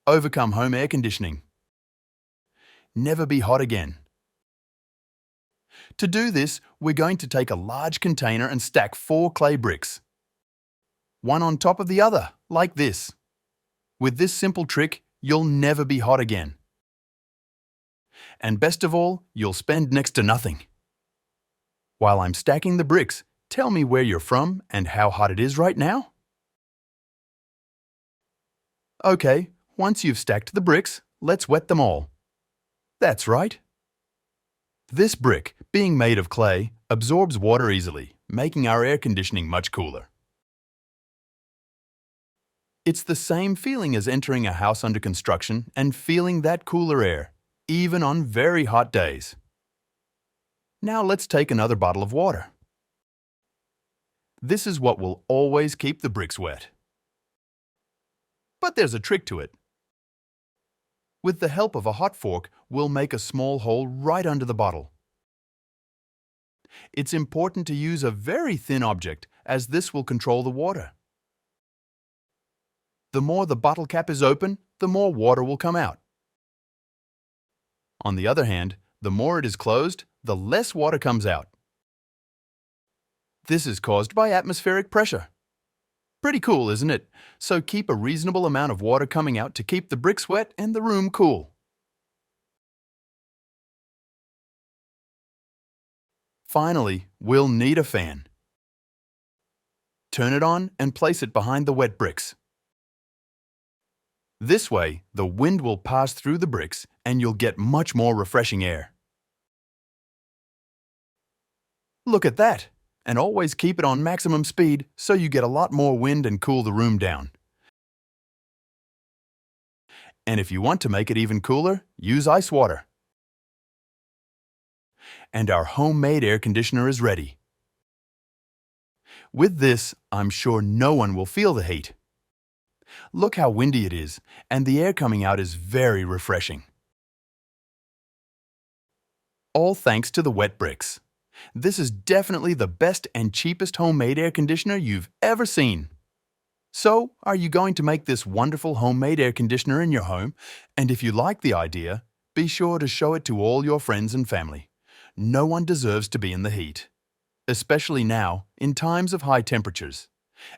Overcome home air conditioning. Never be hot again. To do this, we're going to take a large container and stack 4 clay bricks, one on top of the other, like this. With this simple trick, you'll never be hot again. And best of all, you'll spend next to nothing. While I'm stacking the bricks, tell me where you're from and how hot it is right now. Okay, once you've stacked the bricks, let's wet them all. That's right. This brick, being made of clay, absorbs water easily, making our air conditioning much cooler. It's the same feeling as entering a house under construction and feeling that cooler air, even on very hot days. Now let's take another bottle of water. This is what will always keep the bricks wet. But there's a trick to it. With the help of a hot fork, we'll make a small hole right under the bottle. It's important to use a very thin object, as this will control the water. The more the bottle cap is open, the more water will come out. On the other hand, the more it is closed, the less water comes out. This is caused by atmospheric pressure. Pretty cool, isn't it? So keep a reasonable amount of water coming out to keep the bricks wet and the room cool. Finally, we'll need a fan. Turn it on and place it behind the wet bricks. This way, the wind will pass through the bricks and you'll get much more refreshing air. Look at that! And always keep it on maximum speed so you get a lot more wind and cool the room down. And if you want to make it even cooler, use ice water. And our homemade air conditioner is ready. With this, I'm sure no one will feel the heat. Look how windy it is, and the air coming out is very refreshing. All thanks to the wet bricks. This is definitely the best and cheapest homemade air conditioner you've ever seen. So, are you going to make this wonderful homemade air conditioner in your home? And if you like the idea, be sure to show it to all your friends and family. No one deserves to be in the heat, especially now, in times of high temperatures.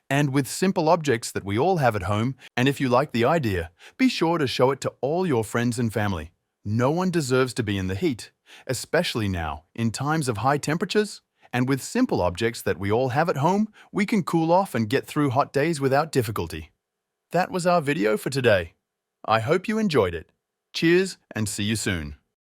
And with simple objects that we all have at home, and if you like the idea, be sure to show it to all your friends and family. No one deserves to be in the heat, especially now, in times of high temperatures. And with simple objects that we all have at home, we can cool off and get through hot days without difficulty. That was our video for today. I hope you enjoyed it. Cheers and see you soon.